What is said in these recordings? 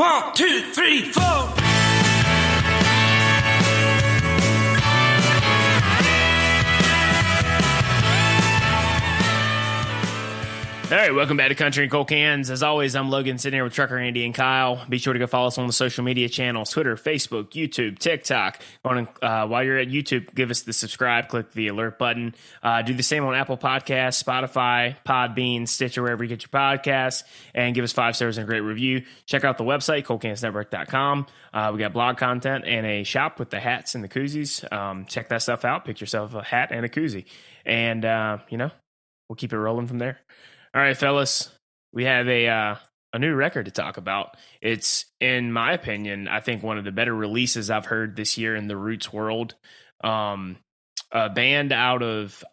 1, 2, 3, 4. All right, welcome back to Country and Cold Cans. As always, I'm Logan, sitting here with Trucker Andy and Kyle. Be sure to go follow us on the social media channels, Twitter, Facebook, YouTube, TikTok. While you're at YouTube, give us the subscribe, click the alert button. Do the same on Apple Podcasts, Spotify, Podbean, Stitcher, wherever you get your podcasts, and give us 5 stars and a great review. Check out the website, coldcansnetwork.com. We got blog content and a shop with the hats and the koozies. Check that stuff out. Pick yourself a hat and a koozie. And, we'll keep it rolling from there. All right, fellas, we have a new record to talk about. It's, in my opinion, I think one of the better releases I've heard this year in the roots world. A band out of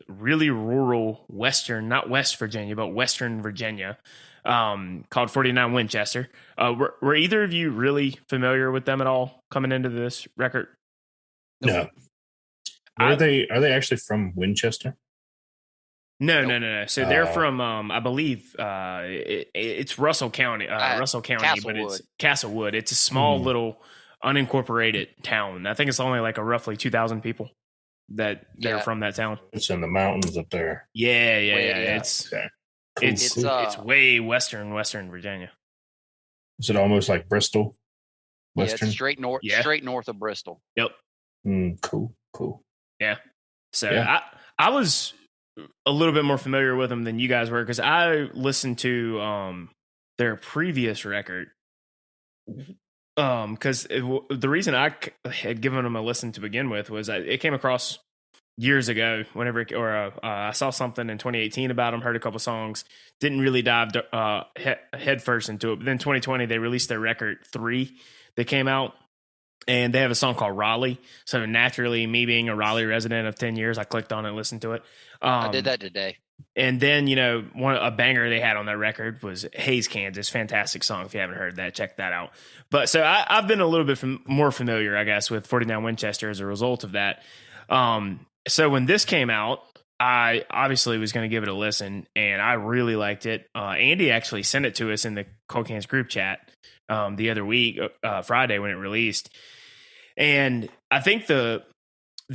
really rural Western, not West Virginia, but Western Virginia, called 49 Winchester. Were either of you really familiar with them at all coming into this record? No. Are they actually from Winchester? No. So they're from, I believe, it's Russell County, Castlewood. but it's Castlewood. It's a small little unincorporated town. I think it's only like a roughly 2,000 people that are from that town. It's in the mountains up there. Yeah. Okay. Cool. It's way Western Virginia. Is it almost like Bristol? Western? Yeah, it's straight north of Bristol. Yep. Cool. Yeah. So I was a little bit more familiar with them than you guys were, because I listened to their previous record, because the reason I had given them a listen to begin with was it came across years ago I saw something in 2018 about them, heard a couple songs, didn't really dive head first into it, but then 2020 they released their record 3 that came out. And they have a song called Raleigh. So naturally, me being a Raleigh resident of 10 years, I clicked on it and listened to it. I did that today. And then, a banger they had on that record was Hayes, Kansas. Fantastic song. If you haven't heard that, check that out. But so I've been a little bit more familiar, I guess, with 49 Winchester as a result of that. So when this came out, I obviously was going to give it a listen, and I really liked it. Andy actually sent it to us in the Cold Cans group chat the other week, Friday, when it released. And I think the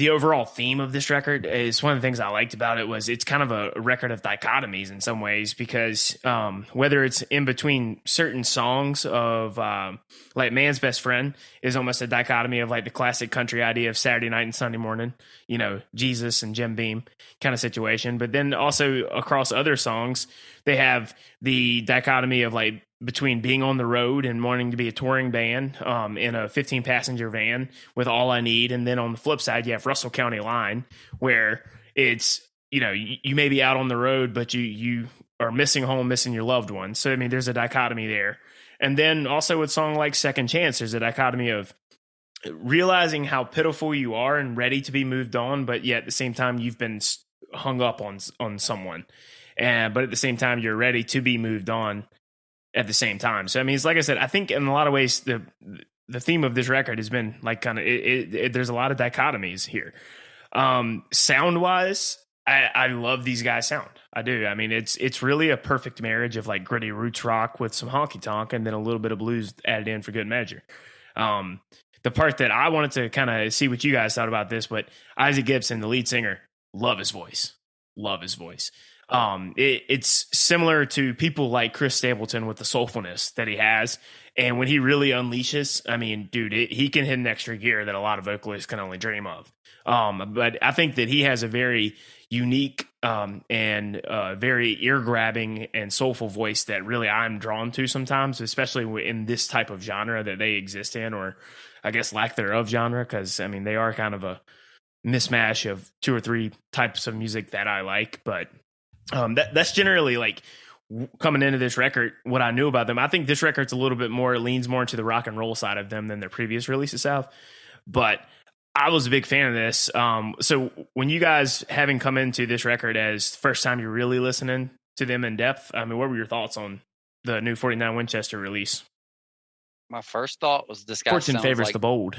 overall theme of this record is one of the things I liked about it was it's kind of a record of dichotomies in some ways, because whether it's in between certain songs of like Man's Best Friend is almost a dichotomy of like the classic country idea of Saturday night and Sunday morning, Jesus and Jim Beam kind of situation. But then also across other songs, they have the dichotomy of like between being on the road and wanting to be a touring band in a 15-passenger van with All I Need. And then on the flip side, you have Russell County Line, where it's, you may be out on the road, but you are missing home, missing your loved ones. So, I mean, there's a dichotomy there. And then also with song like Second Chance, there's a dichotomy of realizing how pitiful you are and ready to be moved on, but yet at the same time, you've been hung up on someone. But at the same time, you're ready to be moved on at the same time. So, I mean, it's like I said, I think in a lot of ways, the theme of this record has been like kind of, there's a lot of dichotomies here. Sound wise, I love these guys' sound. I do. I mean, it's really a perfect marriage of like gritty roots rock with some honky tonk and then a little bit of blues added in for good measure. The part that I wanted to kind of see what you guys thought about this, but Isaac Gibson, the lead singer, love his voice. It's similar to people like Chris Stapleton with the soulfulness that he has. And when he really unleashes, I mean, dude, he can hit an extra gear that a lot of vocalists can only dream of. But I think that he has a very unique and very ear-grabbing and soulful voice that really I'm drawn to sometimes, especially in this type of genre that they exist in, or I guess lack thereof genre, because, I mean, they are kind of a mismatch of 2 or 3 types of music that I like, but that's generally like coming into this record, what I knew about them. I think this record's a little bit more, leans more into the rock and roll side of them than their previous releases have, but I was a big fan of this. So when you guys, having come into this record as the first time you're really listening to them in depth, I mean, what were your thoughts on the new 49 Winchester release? My first thought was this guy Fortune favors like the bold.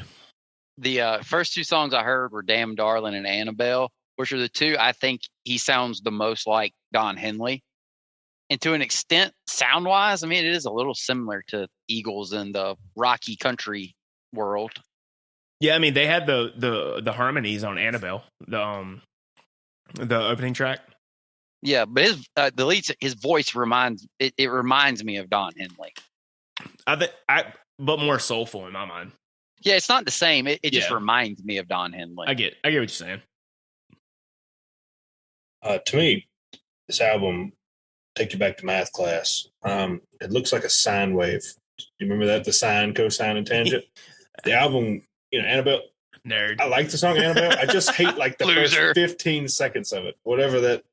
The first 2 songs I heard were Damn Darling and Annabelle, which are the 2 I think he sounds the most like Don Henley. And to an extent, sound wise, I mean, it is a little similar to Eagles in the rocky country world. Yeah, I mean, they had the harmonies on Annabelle, the opening track. Yeah, but his voice reminds me of Don Henley. But more soulful in my mind. Yeah, it's not the same. It just reminds me of Don Henley. I get what you're saying. To me, this album, Take You Back to Math Class, it looks like a sine wave. Do you remember that? The sine, cosine, and tangent? The album, Annabelle. Nerd. I like the song Annabelle. I just hate like the Loser. first 15 seconds of it. Whatever that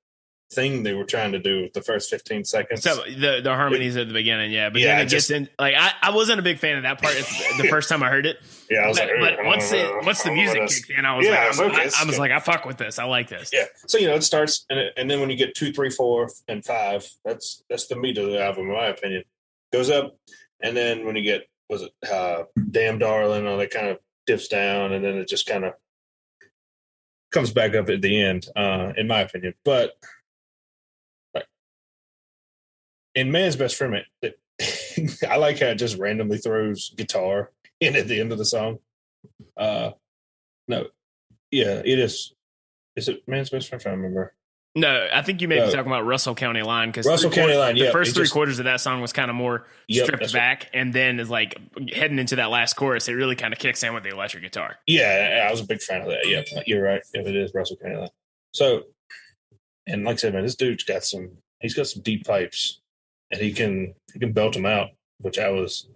thing they were trying to do with the first 15 seconds. So the harmonies at the beginning, yeah. But then it gets in, like, I wasn't a big fan of that part the first time I heard it. Yeah, I was but once the music kicked in, I was like, I fuck with this. I like this. Yeah. So, it starts, and then when you get 2, 3, 4, and 5, that's the meat of the album, in my opinion. Goes up, and then when you get, Damn Darling, all that kind of dips down, and then it just kind of comes back up at the end, in my opinion. But in Man's Best Friend, I like how it just randomly throws guitar in at the end of the song. No, yeah, it is. Is it Man's Best Friend? I remember. No, I think you may be talking about Russell County Line, because the first three quarters of that song was kind of more stripped back, and then is like heading into that last chorus, it really kind of kicks in with the electric guitar. Yeah, I was a big fan of that. Yeah, you're right. If it is Russell County Line. So, and like I said, man, this dude's got some deep pipes, and he can belt them out, which I was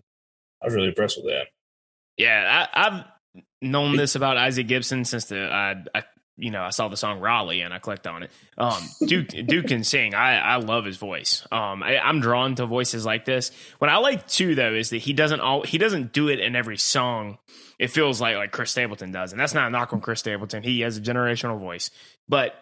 really impressed with that. Yeah, I've known this about Isaac Gibson since I saw the song Raleigh and I clicked on it. Duke can sing. I love his voice. I'm drawn to voices like this. What I like too, though, is that he doesn't do it in every song. It feels like Chris Stapleton does, and that's not a knock on Chris Stapleton. He has a generational voice, but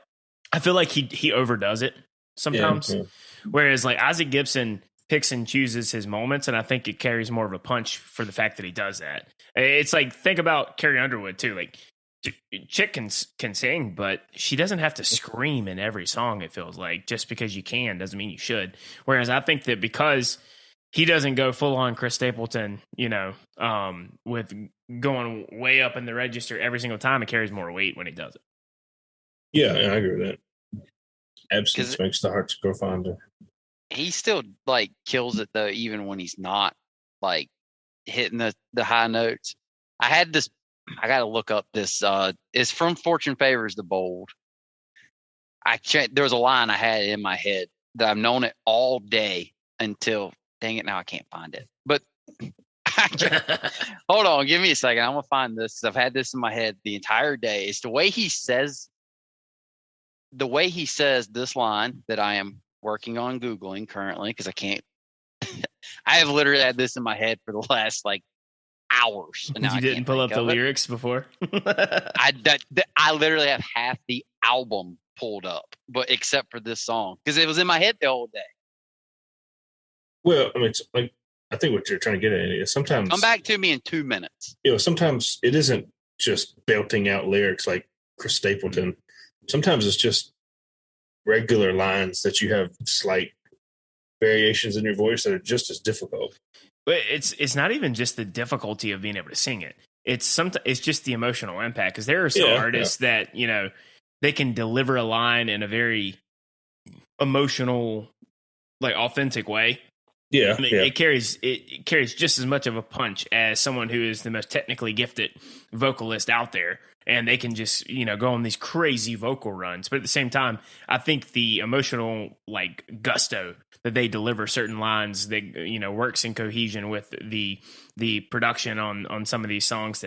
I feel like he overdoes it sometimes. Yeah. Whereas like Isaac Gibson picks and chooses his moments, and I think it carries more of a punch for the fact that he does that. It's like, think about Carrie Underwood too. Like, Chick can sing, but she doesn't have to scream in every song, it feels like. Just because you can doesn't mean you should. Whereas I think that because he doesn't go full on Chris Stapleton, with going way up in the register every single time, it carries more weight when he does it. Yeah, I agree with that. Absence makes the heart grow fonder. He still kills it though, even when he's not hitting the high notes. I got to look up this. It's from Fortune Favors the Bold. There was a line I had in my head that I've known it all day until, dang it, now I can't find it. But hold on, give me a second. I'm going to find this. I've had this in my head the entire day. It's the way he says this line that I am working on Googling currently, because I can't. I have literally had this in my head for the last hours. And you didn't pull up the lyrics before? I literally have half the album pulled up, but except for this song, because it was in my head the whole day. Well, I mean, it's like, I think what you're trying to get at is sometimes come back to me in 2 minutes. Sometimes it isn't just belting out lyrics like Chris Stapleton. Sometimes it's just regular lines that you have slight variations in your voice that are just as difficult. But it's not even just the difficulty of being able to sing it. It's just the emotional impact, because there are some artists that they can deliver a line in a very emotional, authentic way. Yeah, I mean, it carries just as much of a punch as someone who is the most technically gifted vocalist out there, and they can just go on these crazy vocal runs. But at the same time, I think the emotional gusto that they deliver certain lines that works in cohesion with the production on some of these songs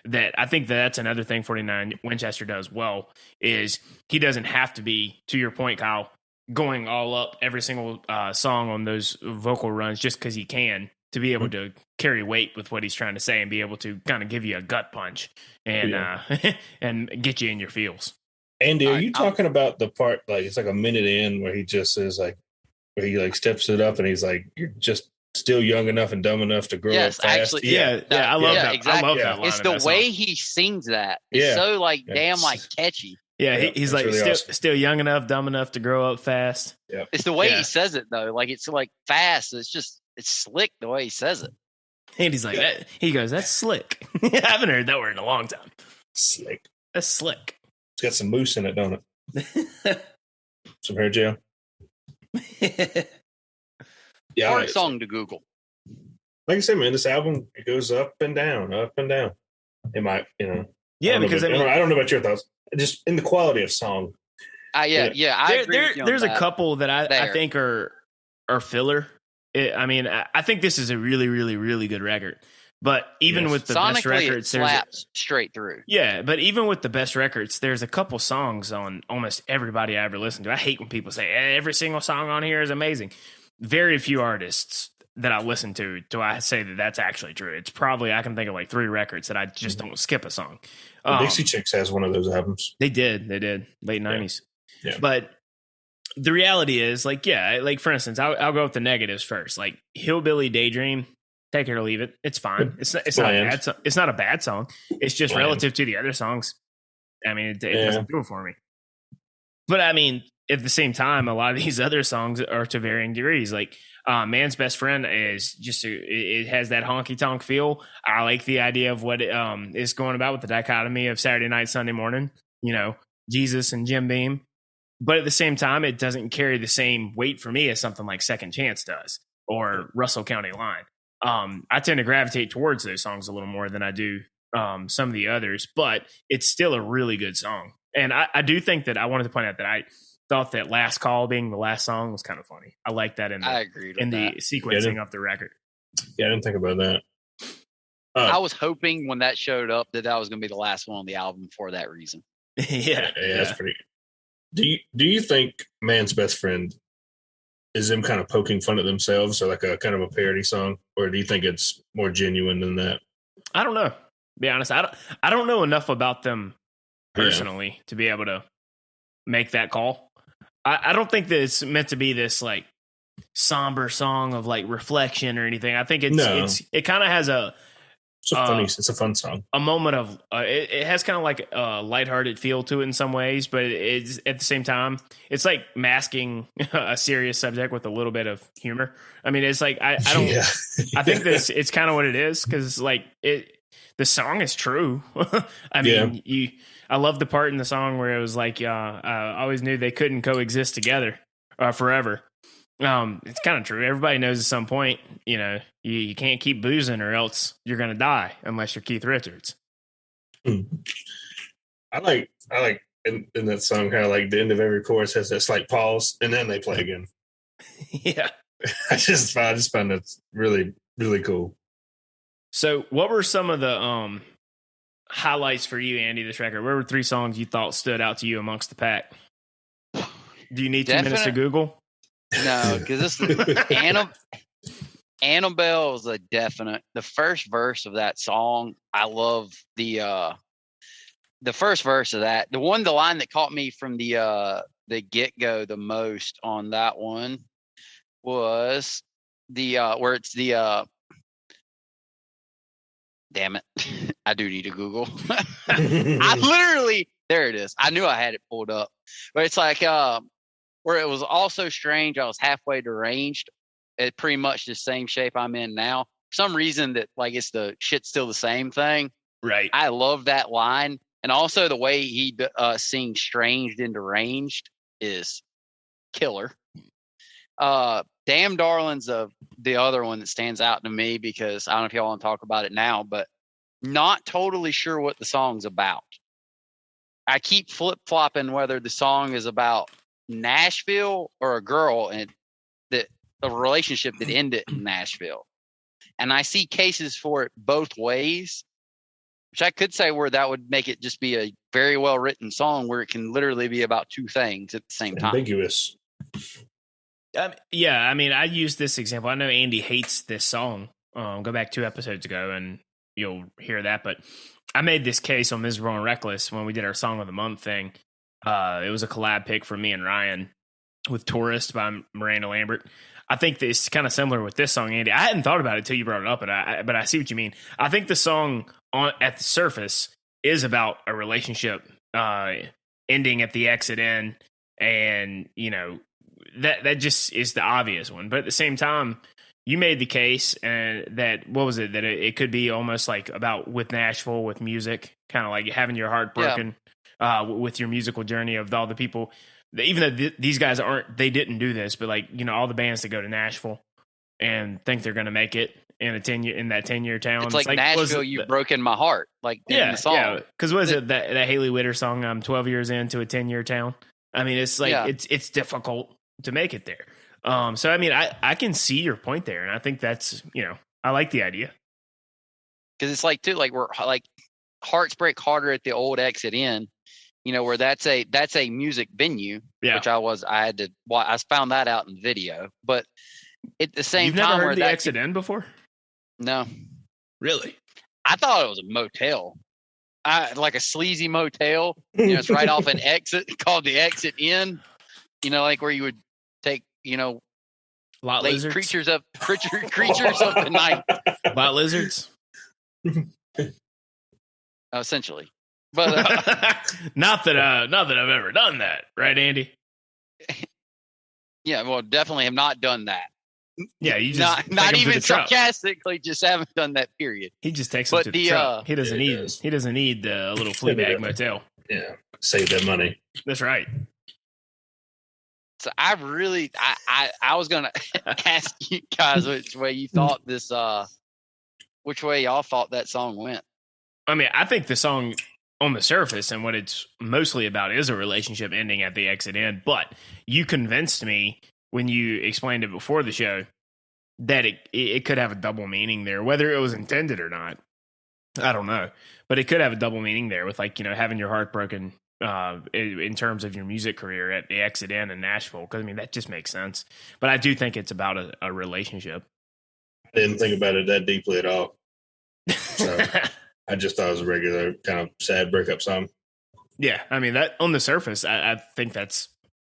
that I think that's another thing 49 Winchester does well, is he doesn't have to be, to your point, Kyle, going all up every single song on those vocal runs just because he can, to be able to carry weight with what he's trying to say and be able to kind of give you a gut punch and and get you in your feels. Andy, are you talking about the part it's like a minute in where he just says where he steps it up and he's like, you're just still young enough and dumb enough to grow up fast? Actually, I love that. Exactly. I love that line. It's the way he sings that. It's so damn catchy. Yeah, he's like really still young enough, dumb enough to grow up fast. Yeah, It's the way he says it though. Like it's like fast. It's slick the way he says it. And he's like that. He goes, "That's slick." I haven't heard that word in a long time. Slick. That's slick. It's got some moose in it, don't it? Some hair gel. Yeah, Hard song to Google. Like I said, man, this album it goes up and down, up and down. It might, Yeah, because I don't know about your thoughts. Just in the quality of song. I agree with you on there's that. a couple that I think are filler. I think this is a really, really, really good record. But even with the best records, it slaps straight through. Yeah, but even with the best records, there's a couple songs on almost everybody I ever listened to. I hate when people say every single song on here is amazing. Very few artists that I listen to do I say that that's actually true. It's probably I can think of like 3 records that I just don't skip a song. Dixie Chicks has one of those albums. They did late 90s. Yeah. But the reality is, like for instance, I'll go with the negatives first. Like Hillbilly Daydream, take it or leave it. It's fine. It's not a bad song. It's just relative to the other songs. I mean, it doesn't do it for me. But I mean, at the same time, a lot of these other songs are to varying degrees. Like Man's Best Friend is just it has that honky tonk feel. I like the idea of what is going about with the dichotomy of Saturday night, Sunday morning. Jesus and Jim Beam. But at the same time, it doesn't carry the same weight for me as something like Second Chance does or Russell County Line. I tend to gravitate towards those songs a little more than I do some of the others, but it's still a really good song. And I do think that I wanted to point out that I thought that Last Call being the last song was kind of funny. I like that in the sequencing of the record. Yeah, I didn't think about that. I was hoping when that showed up that was going to be the last one on the album for that reason. Yeah, that's pretty. Do you think Man's Best Friend is them kind of poking fun at themselves, or like a kind of a parody song, or do you think it's more genuine than that? I don't know. To be honest, I don't know enough about them personally to be able to make that call. I don't think that it's meant to be this like somber song of like reflection or anything. I think it kind of has it's a fun song. A moment of it has kind of like a lighthearted feel to it in some ways, but it's at the same time it's like masking a serious subject with a little bit of humor. I mean, it's like I don't. Yeah. I think this it's kind of what it is because like the song is true. I mean, I love the part in the song where it was like I always knew they couldn't coexist together forever. It's kind of true. Everybody knows at some point, you can't keep boozing or else you're going to die unless you're Keith Richards. I like in that song, kind of like the end of every chorus has that slight pause and then they play again. Yeah. I just found that really, really cool. So what were some of the highlights for you, Andy, this record? What were 3 songs you thought stood out to you amongst the pack? Do you need 2 minutes to Google? No, because this Annabelle is a definite. The first verse of that song, I love the first verse of that. The line that caught me from the get-go the most on that one was the where it's the damn it. I do need to Google. I literally there it is. I knew I had it pulled up. But it's like where it was also strange. I was halfway deranged. It's pretty much the same shape I'm in now. For some reason that like it's the shit's still the same thing. Right. I love that line. And also the way he sings "Stranged and Deranged" is killer. "Damn Darling's" the other one that stands out to me because I don't know if y'all want to talk about it now, but not totally sure what the song's about. I keep flip-flopping whether the song is about Nashville or a girl and a relationship that ended in Nashville. And I see cases for it both ways, which I could say where that would make it just be a very well written song where it can literally be about 2 things at the same time. Ambiguous. Yeah, I mean, I use this example. I know Andy hates this song. Go back 2 episodes ago and you'll hear that. But I made this case on Miserable and Reckless when we did our Song of the Month thing. It was a collab pick for me and Ryan with Tourist by Miranda Lambert. I think it's kind of similar with this song, Andy. I hadn't thought about it until you brought it up, but I see what you mean. I think the song at the surface is about a relationship ending at the exit in, and that just is the obvious one. But at the same time, you made the case, and that what was it that it could be almost like about with Nashville with music, kind of like having your heart broken with your musical journey of all the people. Even though these guys they didn't do this, but like all the bands that go to Nashville and think they're going to make it in that 10-year town. It's like Nashville, you've broken my heart. Like in the song. Yeah. Because what is it that Haley Witter song? I'm 12 years into a 10-year town. I mean, it's like it's difficult to make it there. So I mean, I can see your point there, and I think that's I like the idea because it's like too like we're like hearts break harder at the old exit in, where that's a music venue, which I found that out in video, but at the same time, you've never heard the exit in before? No, really. I thought it was a motel, like a sleazy motel. It's right off an exit called the Exit Inn. Like where you would take lot lizards, creatures of the night, lot lizards. Essentially, but not that I've ever done that, right, Andy? Yeah, well, definitely have not done that. Yeah, you just not even sarcastically, just haven't done that. Period. He just takes them to the truck. He doesn't need the little Fleabag motel. Yeah, save that money. That's right. So I was gonna ask you guys which way you thought which way y'all thought that song went. I mean, I think the song on the surface and what it's mostly about is a relationship ending at the exit in. But you convinced me when you explained it before the show that it could have a double meaning there, whether it was intended or not. I don't know, but it could have a double meaning there with having your heart broken in terms of your music career at the exit in Nashville. Because I mean, that just makes sense. But I do think it's about a relationship. I didn't think about it that deeply at all. So I just thought it was a regular kind of sad breakup song. Yeah, I mean, that on the surface, I think that's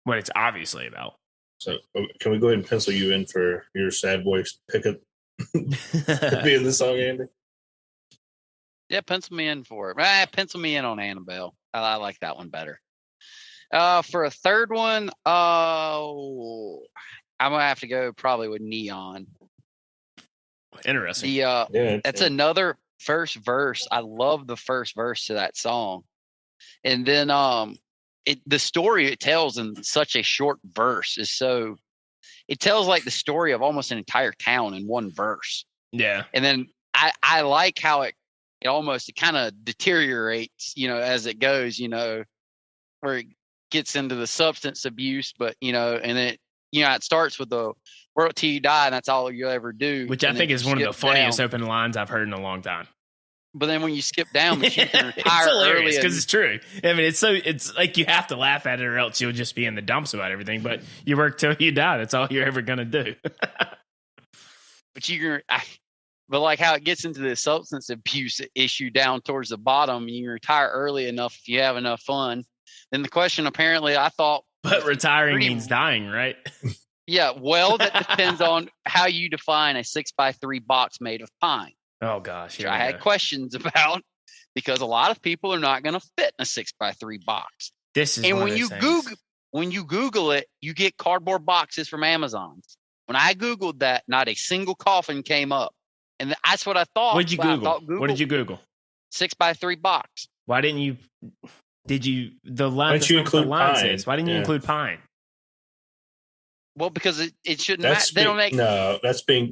what it's obviously about. So can we go ahead and pencil you in for your sad voice pickup to be in the song, Andy? Yeah, pencil me in for it. Pencil me in on Annabelle. I like that one better. For a third one, I'm going to have to go probably with Neon. Interesting. That's another first verse. I love the first verse to that song. And then the story it tells in such a short verse it tells like the story of almost an entire town in one verse. Yeah. And then I like how it kind of deteriorates, as it goes, where it gets into the substance abuse, but, and then, it starts with the work till you die, and that's all you'll ever do. Which I think is one of the funniest open lines I've heard in a long time. But then when you skip down, but you can retire it's hilarious early because it's true. I mean, it's like you have to laugh at it or else you'll just be in the dumps about everything. But you work till you die. That's all you're ever gonna do. But like how it gets into the substance abuse issue down towards the bottom, you retire early enough if you have enough fun. Then the question apparently I thought, but retiring means dying, right? Yeah, well, that depends on how you define a 6x3 box made of pine. Oh gosh, which I had questions about because a lot of people are not going to fit in a 6x3 box. This is when you Google it, you get cardboard boxes from Amazon. When I Googled that, not a single coffin came up, and that's what I thought. What did you Google? What did you Google? 6x3 box. Why didn't you? Did you the line? Why didn't you include pine? Why didn't you include pine? Well, because it shouldn't matter. They don't make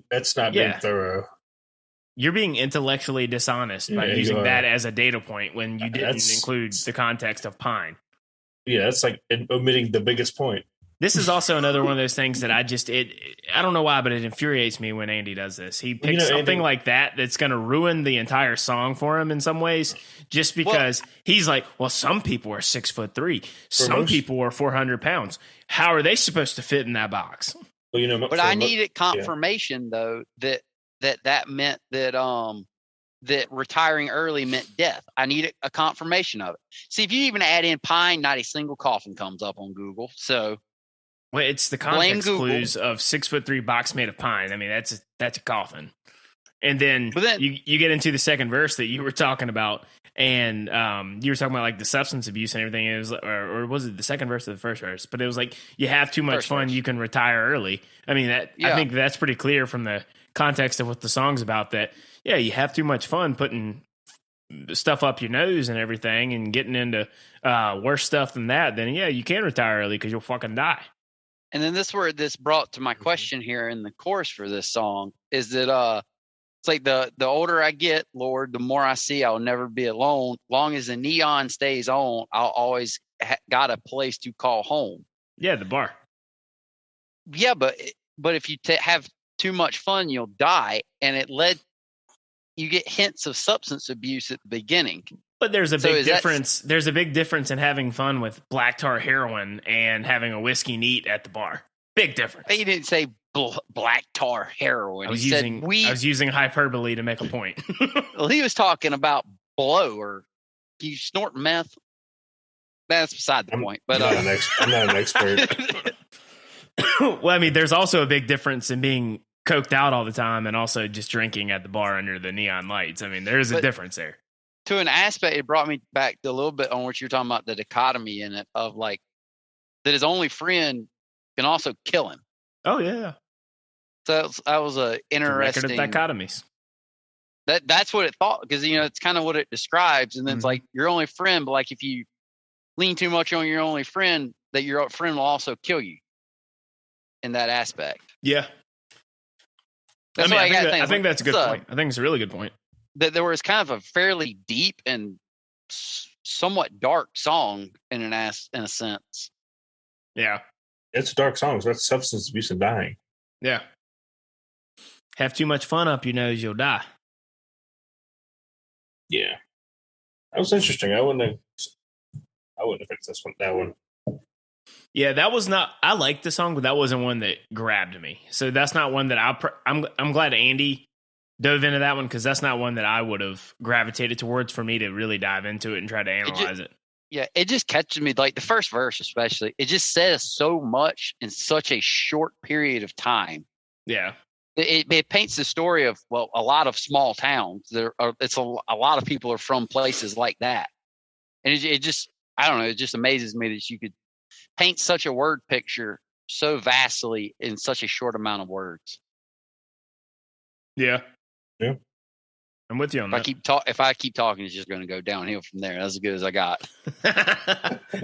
that's not being thorough. You're being intellectually dishonest by using that as a data point when you didn't include the context of pine. Yeah, that's like omitting the biggest point. This is also another one of those things that I don't know why, but it infuriates me when Andy does this. He picks something like that's going to ruin the entire song for him in some ways, just because he's like, well, some people are 6'3", some people are 400 pounds. How are they supposed to fit in that box? Well, but I needed confirmation though that meant that retiring early meant death. I needed a confirmation of it. See, if you even add in pine, not a single coffin comes up on Google. So. Well, it's the context clues of 6'3" box made of pine. I mean, that's a coffin. And then you get into the second verse that you were talking about, And you were talking about like the substance abuse and everything. It was, or was it the second verse or the first verse? But it was like, you have too much First fun, verse. you can retire early. I mean, I think that's pretty clear from the context of what the song's about. That you have too much fun putting stuff up your nose and everything, and getting into worse stuff than that. Then you can retire early because you'll fucking die. And then this brought to my question here in the chorus for this song is that it's like the older I get, Lord, the more I see I'll never be alone. Long as the neon stays on, I'll always got a place to call home. Yeah, the bar. Yeah, but if you have too much fun, you'll die. And you get hints of substance abuse at the beginning. But there's a big difference. There's a big difference in having fun with black tar heroin and having a whiskey neat at the bar. Big difference. He didn't say black tar heroin. I was using hyperbole to make a point. Well, he was talking about blow, or you snort meth. That's beside the point. But I'm not an expert. Well, I mean, there's also a big difference in being coked out all the time and also just drinking at the bar under the neon lights. I mean, there's a difference there. To an aspect, it brought me back to a little bit on what you're talking about, the dichotomy in it of like that his only friend can also kill him. Oh yeah. So that was a interesting record of dichotomies. That's what it thought, because it's kind of what it describes. And then it's like your only friend, but like if you lean too much on your only friend, that your friend will also kill you in that aspect. Yeah. I think that's a good point. I think it's a really good point. That there was kind of a fairly deep and somewhat dark song in a sense. Yeah. It's a dark song. So that's substance abuse and dying. Yeah. Have too much fun up your nose, you'll die. Yeah. That was interesting. I wouldn't have picked that one. Yeah, that was not. I liked the song, but that wasn't one that grabbed me. So that's not one that I'm glad Andy dove into that one, because that's not one that I would have gravitated towards for me to really dive into it and try to analyze it. Yeah, it just catches me, like the first verse especially. It just says so much in such a short period of time. Yeah. It paints the story of, well, a lot of small towns. It's a lot of people are from places like that. And it just, I don't know, it just amazes me that you could paint such a word picture so vastly in such a short amount of words. Yeah. Yeah. I'm with you on that. If I keep talking, it's just going to go downhill from there. That's as good as I got. All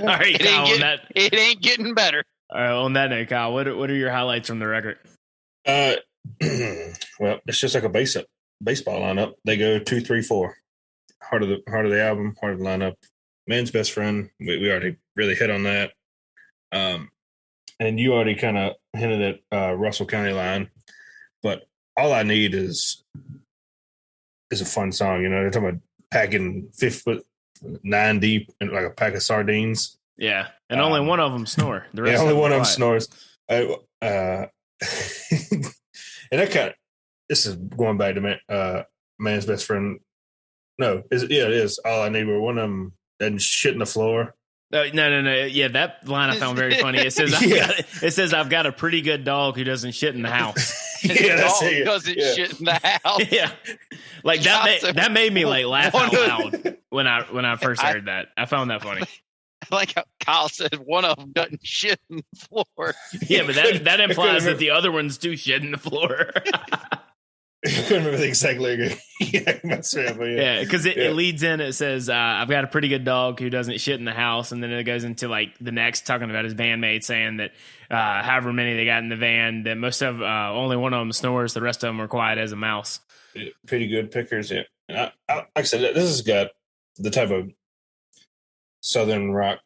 right, Kyle, it ain't getting better. All right, on that note, Kyle, what are your highlights from the record? Well, it's just like a baseball lineup. They go 2, 3, 4. Heart of the album, heart of the lineup. Man's best friend. We already really hit on that. And you already kind of hinted at Russell County line, but all I need is a fun song. They're talking about packing 9 deep and like a pack of sardines. Yeah, and only one of them snore. The rest only one of them snores. And that kind of, this is going back to Man's Best Friend. No, it is. All I need, were one of them doesn't shit in the floor. No. Yeah, that line I found very funny. It says, I've got a pretty good dog who doesn't shit in the house. Yeah, that's it. Doesn't shit in the house. Yeah, like that made me like laugh out loud when I first heard that. I found that funny. Like how Kyle said, one of them doesn't shit in the floor. Yeah, but that implies that the other ones do shit in the floor. I couldn't remember the exact lyric. Yeah, because it leads in. It says, "I've got a pretty good dog who doesn't shit in the house," and then it goes into like the next, talking about his bandmates, saying that however many they got in the van, that most of only one of them snores, the rest of them are quiet as a mouse. Pretty good pickers, yeah. And I like I said, this has got the type of southern rock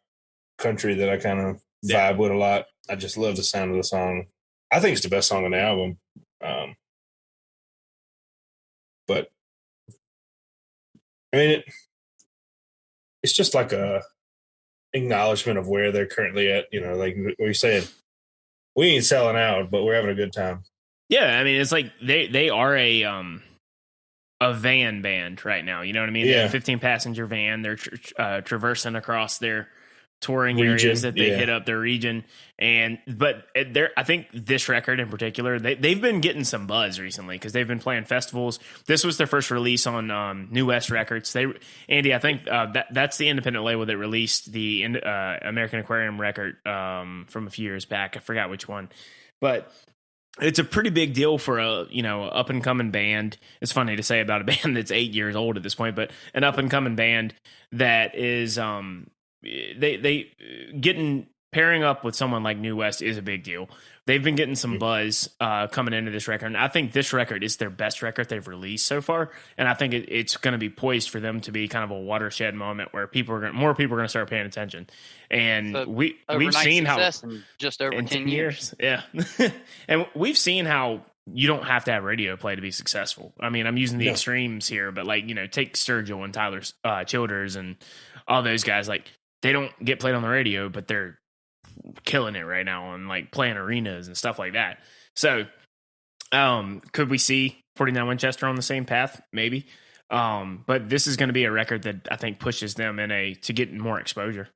country that I kind of vibe with a lot. I just love the sound of the song. I think it's the best song on the album. But I mean, it's just like a acknowledgement of where they're currently at. Like what you said, we ain't selling out, but we're having a good time. Yeah, I mean, it's like they are a van band right now. You know what I mean? Yeah. They have a 15-passenger van. They're traversing across their touring Region, areas that they yeah. hit up their region. But I think this record in particular, they've been getting some buzz recently because they've been playing festivals. This was their first release on New West Records. Andy, I think that's the independent label that released the American Aquarium record from a few years back. I forgot which one, but it's a pretty big deal for a up and coming band. It's funny to say about a band that's 8 years old at this point, but an up and coming band that is they getting pairing up with someone like New West is a big deal. They've been getting some buzz coming into this record, and I think this record is their best record they've released so far. And I think it's going to be poised for them to be kind of a watershed moment where more people are going to start paying attention. And So, we've overnight seen how success in just over in 10 years. yeah, and we've seen how you don't have to have radio play to be successful. I mean, I'm using the extremes here, but take Sturgill and Tyler Childers and all those guys. Like, they don't get played on the radio, but they're killing it right now and like playing arenas and stuff like that. So, could we see 49 Winchester on the same path? Maybe. But this is going to be a record that I think pushes them to get more exposure.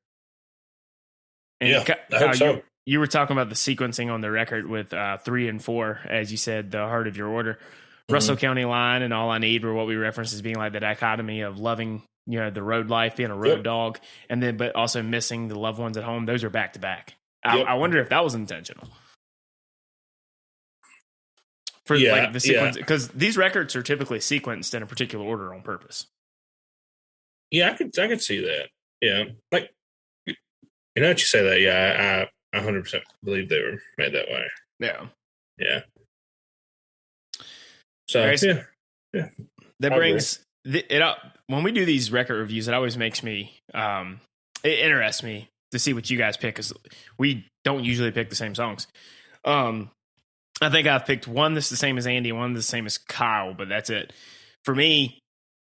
And yeah, Kyle, I hope so. You were talking about the sequencing on the record with 3 and 4, as you said, the heart of your order. Russell County Line and All I Need were what we referenced as being like the dichotomy of loving, the road life, being a road dog, and then but also missing the loved ones at home. Those are back to back. I wonder if that was intentional. For like the sequence, because these records are typically sequenced in a particular order on purpose. Yeah, I could see that. Yeah, like that you say that. Yeah, I 100% believe they were made that way. Yeah. So yeah. That brings it up when we do these record reviews. It always makes me it interests me to see what you guys pick because we don't usually pick the same songs. I think I've picked one that's the same as Andy, one that's the same as Kyle, but that's it for me.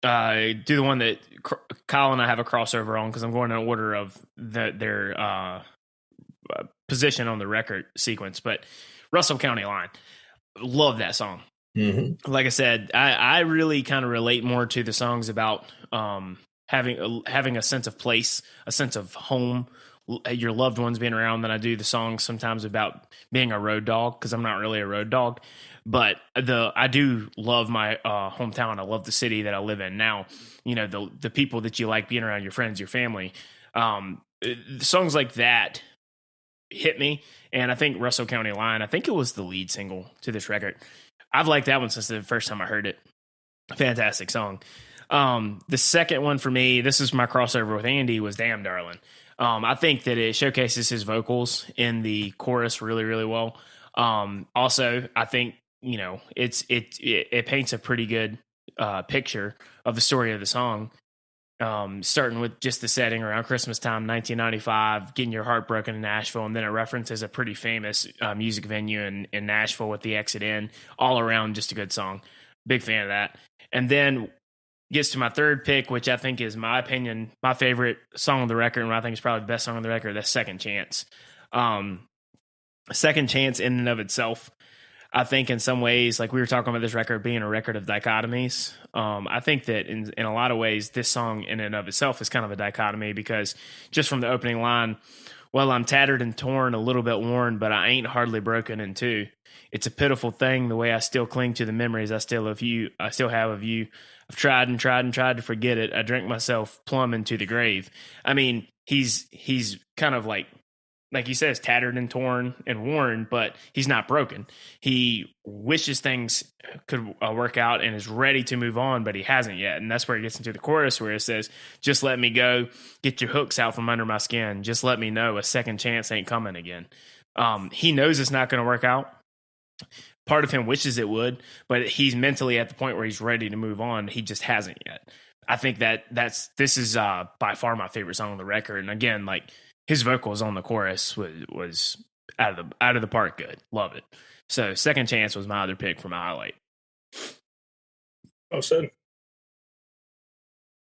Do the one that Kyle and I have a crossover on because I'm going in order of their position on the record sequence. But Russell County Line, love that song. Mm-hmm. Like I said, I really kind of relate more to the songs about having a sense of place, a sense of home, your loved ones being around than I do the songs sometimes about being a road dog because I'm not really a road dog. But I do love my hometown. I love the city that I live in now. The people that you like being around, your friends, your family. Songs like that hit me, and I think Russell County Line, I think it was the lead single to this record. I've liked that one since the first time I heard it. Fantastic song. The second one for me, this is my crossover with Andy, was Damn Darling. I think that it showcases his vocals in the chorus really, really well. Also, I think it paints a pretty good picture of the story of the song. Starting with just the setting around Christmas time, 1995, getting your heart broken in Nashville, and then it references a pretty famous music venue in Nashville with the Exit In. All around, just a good song. Big fan of that. And then gets to my third pick, which I think is, my opinion, my favorite song on the record, and I think is probably the best song on the record. That's Second Chance. Second Chance in and of itself, I think in some ways, like we were talking about this record being a record of dichotomies. I think that in a lot of ways, this song in and of itself is kind of a dichotomy because just from the opening line, well, I'm tattered and torn, a little bit worn, but I ain't hardly broken in two. It's a pitiful thing, the way I still cling to the memories I still have of you. I've tried and tried and tried to forget it. I drank myself plumb into the grave. I mean, he's kind of like he says, tattered and torn and worn, but he's not broken. He wishes things could work out and is ready to move on, but he hasn't yet. And that's where he gets into the chorus where it says, just let me go, get your hooks out from under my skin. Just let me know a second chance ain't coming again. He knows it's not going to work out. Part of him wishes it would, but he's mentally at the point where he's ready to move on. He just hasn't yet. I think this is by far my favorite song on the record. And again, like, his vocals on the chorus was out of the park good. Love it. So Second Chance was my other pick for my highlight. Oh, said.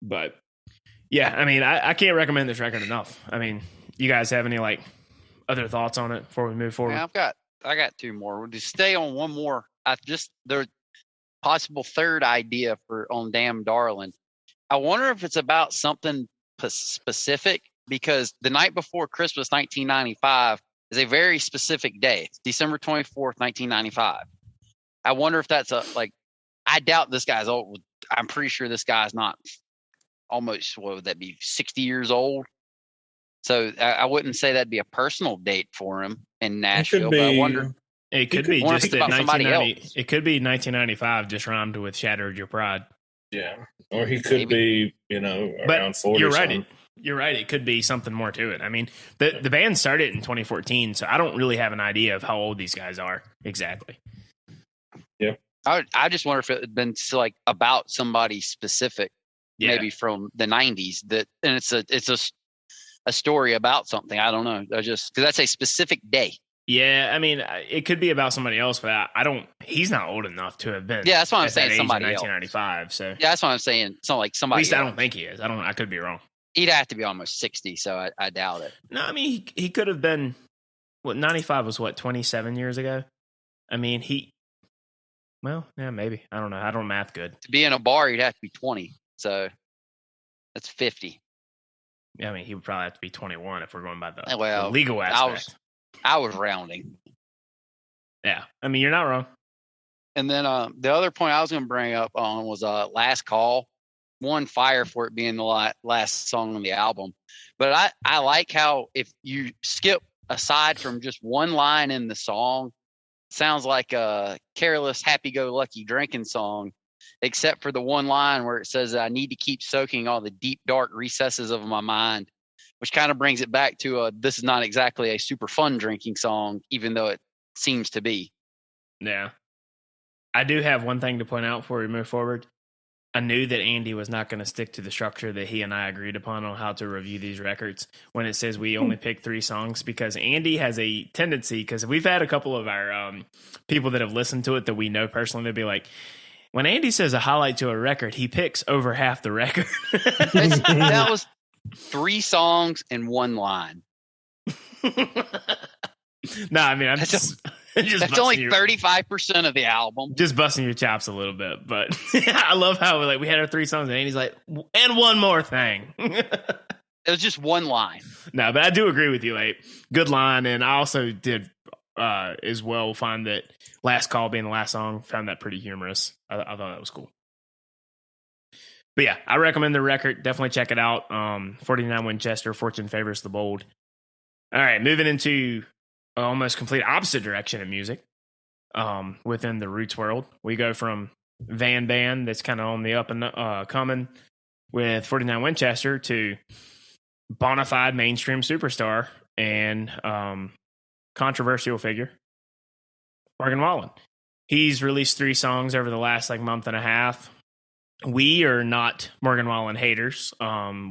But yeah, I mean, I can't recommend this record enough. I mean, you guys have any other thoughts on it before we move forward? Yeah, I got two more. We'll just stay on one more. There's possible third idea on Damn Darling. I wonder if it's about something specific because the night before Christmas 1995 is a very specific day. It's December 24th, 1995. I wonder if that's I doubt this guy's old. I'm pretty sure this guy's not almost, what would that be, 60 years old? So I wouldn't say that'd be a personal date for him in Nashville, but I wonder. It could be wonder if just it's that about somebody 1990. else. It could be 1995 just rhymed with Shattered Your Pride. Yeah. Or he could be, around 40. You're right. You're right. It could be something more to it. I mean, the band started in 2014, so I don't really have an idea of how old these guys are exactly. Yep. I just wonder if it had been about somebody specific, maybe from the 90s, and it's a story about something. I don't know. Because that's a specific day. Yeah, I mean, it could be about somebody else, but I don't. He's not old enough to have been. Yeah, that's what I'm saying. Age Somebody in else. 1995. So yeah, that's what I'm saying. It's not like somebody. At least else. I don't think he is. I could be wrong. He'd have to be almost 60, so I doubt it. No, I mean he could have been. 95 was 27 years ago. I mean Well, yeah, maybe. I don't know. I don't math good. To be in a bar, you'd have to be 20. So that's 50. Yeah, I mean he would probably have to be 21 if we're going by the Well, legal aspect. I was rounding. Yeah, I mean you're not wrong. And then the other point I was going to bring up on was Last Call. One, fire for it being the last song on the album. But I like how if you skip aside from just one line in the song, it sounds like a careless, happy-go-lucky drinking song, except for the one line where it says, I need to keep soaking all the deep, dark recesses of my mind, which kind of brings it back to this is not exactly a super fun drinking song, even though it seems to be. Yeah. I do have one thing to point out before we move forward. I knew that Andy was not going to stick to the structure that he and I agreed upon on how to review these records when it says we only pick 3 songs, because Andy has a tendency, because we've had a couple of our people that have listened to it that we know personally, they'd be like, when Andy says a highlight to a record, he picks over half the record. That was 3 songs and 1 line. No, I mean, that's only 35% of the album. Just busting your chops a little bit, but I love how we had our 3 songs and Andy's like, and one more thing. It was just 1 line. No, but I do agree with you, good line, and I also did as well find that Last Call being the last song, found that pretty humorous. I thought that was cool. But yeah, I recommend the record. Definitely check it out. 49 Winchester, Fortune Favors the Bold. All right, moving into almost complete opposite direction of music within the roots world. We go from Van Band, that's kind of on the up and coming with 49 Winchester, to bona fide mainstream superstar and controversial figure, Morgan Wallen. He's released 3 songs over the last month and a half. We are not Morgan Wallen haters.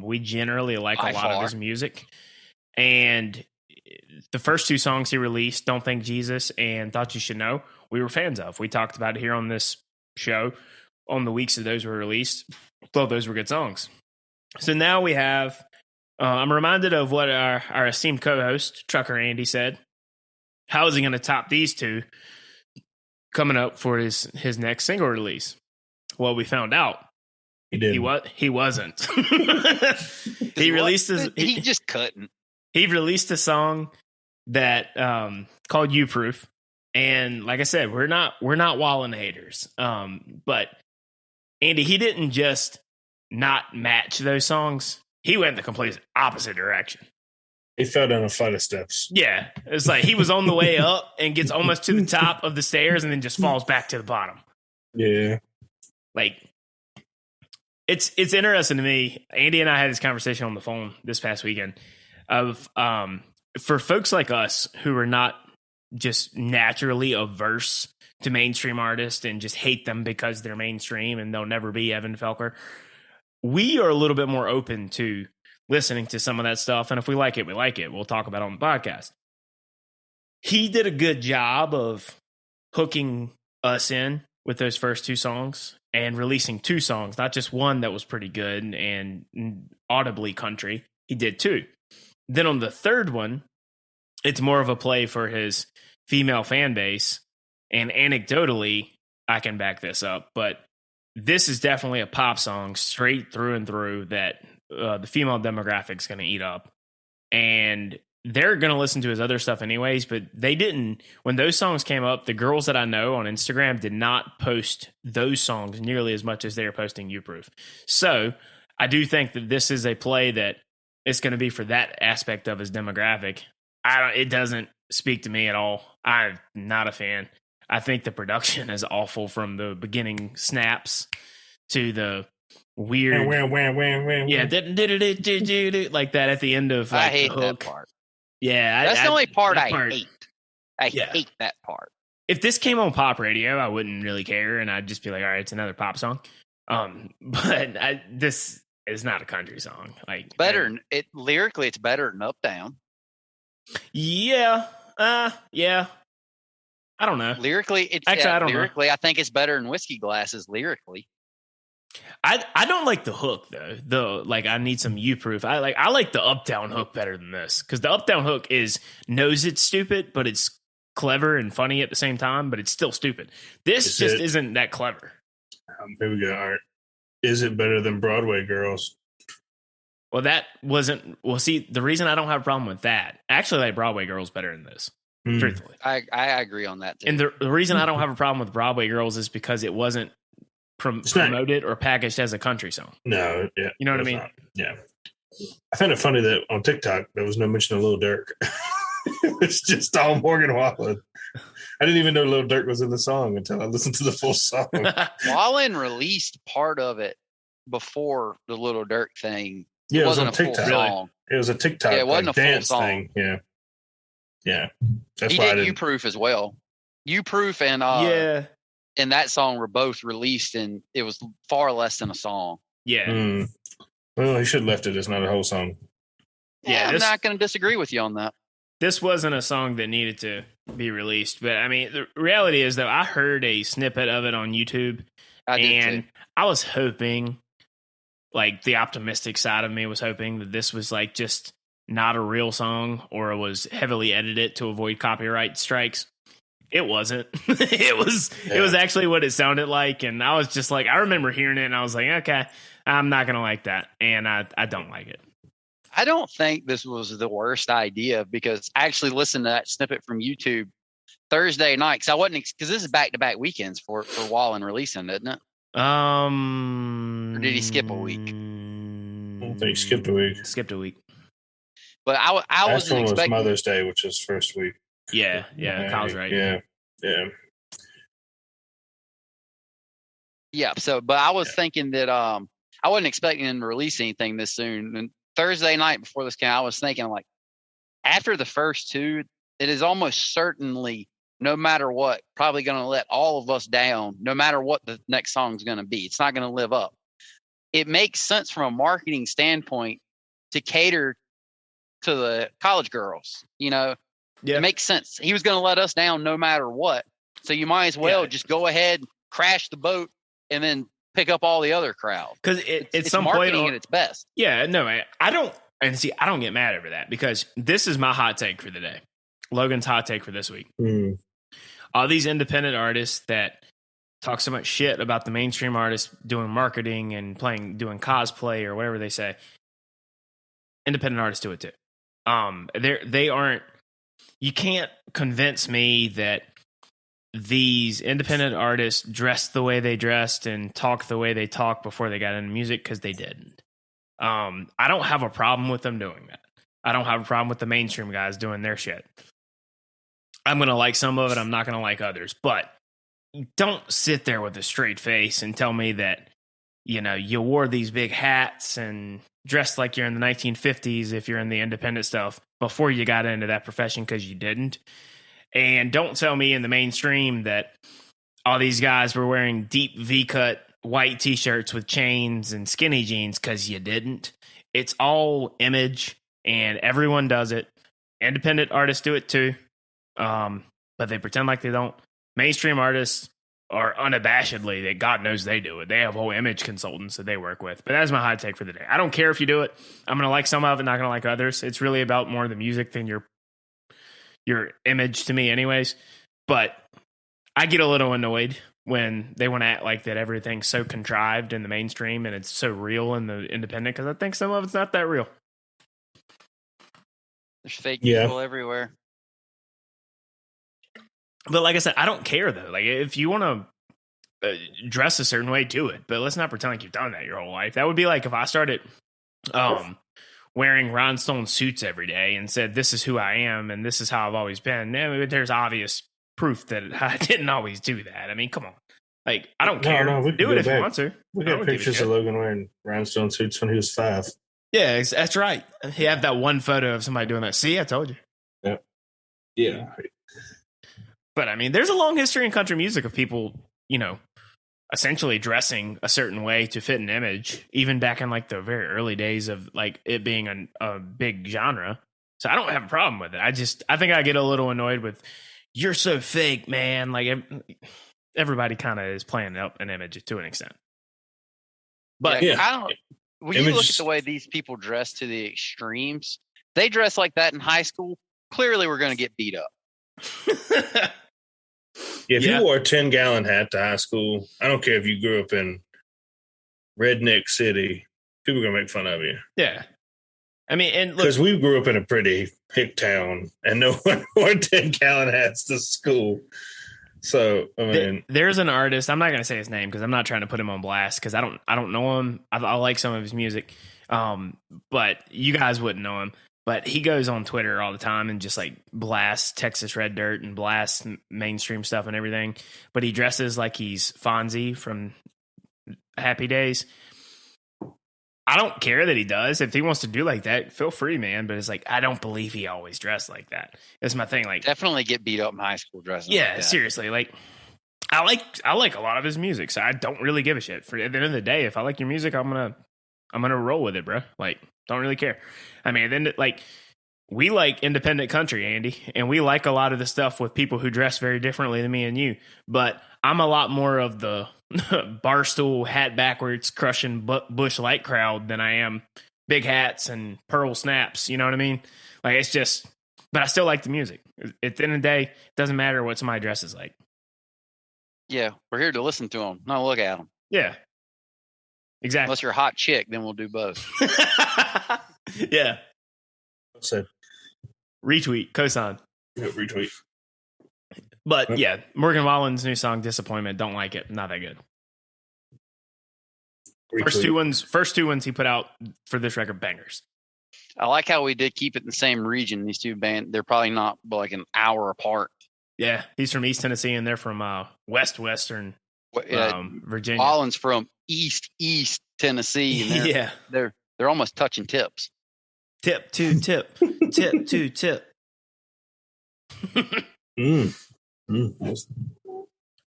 We generally like a lot of his music. And the first 2 songs he released, Don't Think Jesus and Thought You Should Know, we were fans of. We talked about it here on this show on the weeks that those were released. Thought those were good songs. So now we have, I'm reminded of what our esteemed co-host, Trucker Andy, said. How is he going to top these 2 coming up for his next single release? Well, we found out. He did. He wasn't. He just couldn't. He released a song that called You Proof. And like I said, we're not Wallen haters. But Andy, he didn't just not match those songs. He went the complete opposite direction. He fell down a flight of steps. Yeah. It's like he was on the way up and gets almost to the top of the stairs and then just falls back to the bottom. Yeah. It's interesting to me. Andy and I had this conversation on the phone this past weekend of for folks like us who are not just naturally averse to mainstream artists and just hate them because they're mainstream and they'll never be Evan Felker. We are a little bit more open to listening to some of that stuff. And if we like it, we like it. We'll talk about it on the podcast. He did a good job of hooking us in with those first 2 songs and releasing 2 songs, not just one that was pretty good and audibly country. He did 2. Then on the third one, it's more of a play for his female fan base. And anecdotally, I can back this up, but this is definitely a pop song straight through and through that the female demographic is going to eat up. and they're going to listen to his other stuff anyways, but they didn't. When those songs came up, the girls that I know on Instagram did not post those songs nearly as much as they are posting You Proof. So I do think that this is a play that it's going to be for that aspect of his demographic. It doesn't speak to me at all. I'm not a fan. I think the production is awful from the beginning snaps to the weird, yeah, like that at the end of like I hate the hook. that part. Yeah, That's the only part I hate. I Yeah. hate that part. If this came on pop radio, I wouldn't really care, and I'd just be like, all right, it's another pop song. But this is not a country song. Like Better lyrically, it's better than Up Down. Yeah. Yeah. I don't know. Lyrically, it's Actually, I don't know. lyrically, I think it's better than Whiskey Glasses lyrically. I don't like the hook though. I need some You Proof. I like the Uptown hook better than this, because the Uptown hook knows it's stupid, but it's clever and funny at the same time, but it's still stupid. This isn't that clever. Here we go. All right. Is it better than Broadway Girls? Well, that wasn't. Well, see, the reason I don't have a problem with that, I actually like Broadway Girls better than this. Truthfully, I agree on that too. And the reason I don't have a problem with Broadway Girls is because it wasn't promoted or packaged as a country song. No, yeah, you know what I mean? Not. Yeah, I found it funny that on TikTok there was no mention of Lil Durk. It was just all Morgan Wallen. I didn't even know Lil Durk was in the song until I listened to the full song. Wallen released part of it before the Lil Durk thing. Yeah, it wasn't on TikTok. Full song. It was a TikTok. Yeah, it wasn't a dance full song. thing. Yeah, yeah. That's he why did You Proof as well. You Proof and and that song were both released, and it was far less than a song. Yeah. Well, he should have left it. It's not a whole song. Yeah, I'm not going to disagree with you on that. This wasn't a song that needed to be released, but I mean, the reality is, though, I heard a snippet of it on YouTube, and I was hoping, like, the optimistic side of me was hoping that this was like just not a real song, or it was heavily edited to avoid copyright strikes. It wasn't. It was actually what it sounded like, and I was just like, I remember hearing it, and I was like, okay, I'm not gonna like that, and I don't like it. I don't think this was the worst idea, because I actually listened to that snippet from YouTube Thursday night, because this is back-to-back weekends for Wallen releasing, isn't it? Or did he skip a week? I think he skipped a week. Skipped a week. But I wasn't expecting. Was Mother's Day, which is first week. Yeah, Kyle's right. Yeah. So, but I was thinking that I wasn't expecting him to release anything this soon. And Thursday night before this came, I was thinking, like, after the first two, it is almost certainly, no matter what, probably going to let all of us down, no matter what the next song is going to be. It's not going to live up. It makes sense from a marketing standpoint to cater to the college girls. It makes sense. He was going to let us down no matter what. So you might as well just go ahead, crash the boat, and then pick up all the other crowd. Because it's some marketing at its best. Yeah, no, I don't get mad over that, because this is my hot take for the day. Logan's hot take for this week. All these independent artists that talk so much shit about the mainstream artists doing marketing and doing cosplay or whatever they say. Independent artists do it too. They aren't. You can't convince me that these independent artists dressed the way they dressed and talked the way they talked before they got into music, because they didn't. I don't have a problem with them doing that. I don't have a problem with the mainstream guys doing their shit. I'm going to like some of it. I'm not going to like others. But don't sit there with a straight face and tell me that, you wore these big hats and dressed like you're in the 1950s if you're in the independent stuff before you got into that profession, because you didn't. And don't tell me in the mainstream that all these guys were wearing deep V-cut white T-shirts with chains and skinny jeans, because you didn't. It's all image, and everyone does it. Independent artists do it too, but they pretend like they don't. Mainstream artists are unabashedly that God knows they do it. They have whole image consultants that they work with. But that's my hot take for the day. I don't care if you do it. I'm going to like some of it, not going to like others. It's really about more the music than your image to me anyways. But I get a little annoyed when they want to act like that everything's so contrived in the mainstream and it's so real in the independent, because I think some of it's not that real. There's fake Yeah. people everywhere. But like I said, I don't care though. Like if you want to dress a certain way, do it. But let's not pretend like you've done that your whole life. That would be like if I started wearing rhinestone suits every day and said, "This is who I am and this is how I've always been." There's obvious proof that I didn't always do that. I mean, come on. Like I don't care. No, we can do go it if back. you want to. We I got don't give a pictures shit. of Logan wearing rhinestone suits when he was 5. Yeah, that's right. He had that one photo of somebody doing that. See, I told you. Yeah. But I mean, there's a long history in country music of people, essentially dressing a certain way to fit an image, even back in like the very early days of like it being a big genre. So I don't have a problem with it. I think I get a little annoyed with, "You're so fake, man." Like everybody kind of is playing up an image to an extent. But Yeah. I don't. When you look at the way these people dress to the extremes, they dress like that in high school. Clearly, we're going to get beat up. If you wore a 10-gallon hat to high school, I don't care if you grew up in Redneck City, people are going to make fun of you. Yeah. I mean, and because we grew up in a pretty hick town and no one wore 10-gallon hats to school. So, I mean, there's an artist. I'm not going to say his name because I'm not trying to put him on blast because I don't know him. I like some of his music, but you guys wouldn't know him. But he goes on Twitter all the time and just like blasts Texas Red Dirt and blasts mainstream stuff and everything. But he dresses like he's Fonzie from Happy Days. I don't care that he does. If he wants to do like that, feel free, man. But it's like, I don't believe he always dressed like that. That's my thing. Like, definitely get beat up in high school dressing. Yeah, like that. Seriously. Like, I like a lot of his music, so I don't really give a shit. For at the end of the day, if I like your music, I'm gonna roll with it, bro. Like, don't really care. I mean, then like we like independent country, Andy, and we like a lot of the stuff with people who dress very differently than me and you. But I'm a lot more of the barstool hat backwards crushing Bush Light crowd than I am big hats and pearl snaps. You know what I mean? Like it's just, but I still like the music. At the end of the day, it doesn't matter what somebody dresses like. Yeah, we're here to listen to them, not look at them. Yeah, exactly. Unless you're a hot chick, then we'll do both. Yeah. So retweet, cosign. Yeah, retweet. But yeah, Morgan Wallen's new song "Disappointment." Don't like it. Not that good. Retweet. First two ones he put out for this record, bangers. I like how we did keep it in the same region. These two bands, they're probably not like an hour apart. Yeah, he's from East Tennessee, and they're from Western Virginia. Wallen's from East Tennessee, and yeah, they're almost touching tips. Tip to tip, tip to tip.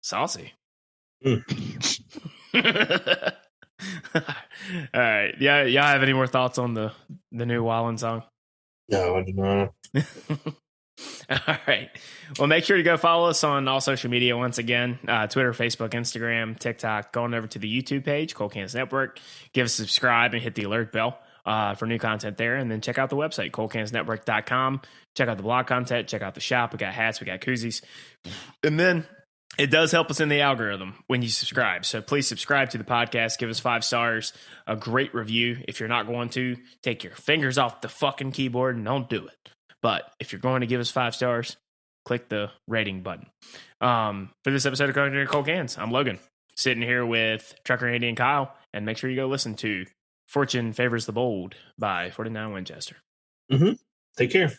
Saucy. All right. Yeah, y'all have any more thoughts on the new Wallen song? No, I do not. All right. Well, make sure to go follow us on all social media once again, Twitter, Facebook, Instagram, TikTok. Go on over to the YouTube page, Cold Cans Network. Give us a subscribe and hit the alert bell for new content there. And then check out the website, coldcansnetwork.com. Check out the blog content. Check out the shop. We got hats. We got koozies. And then it does help us in the algorithm when you subscribe. So please subscribe to the podcast. Give us 5 stars, a great review. If you're not going to, take your fingers off the fucking keyboard and don't do it. But if you're going to give us 5 stars, click the rating button. For this episode of Cold Cans, I'm Logan, sitting here with Trucker Andy and Kyle. And make sure you go listen to Fortune Favors the Bold by 49 Winchester. Take care.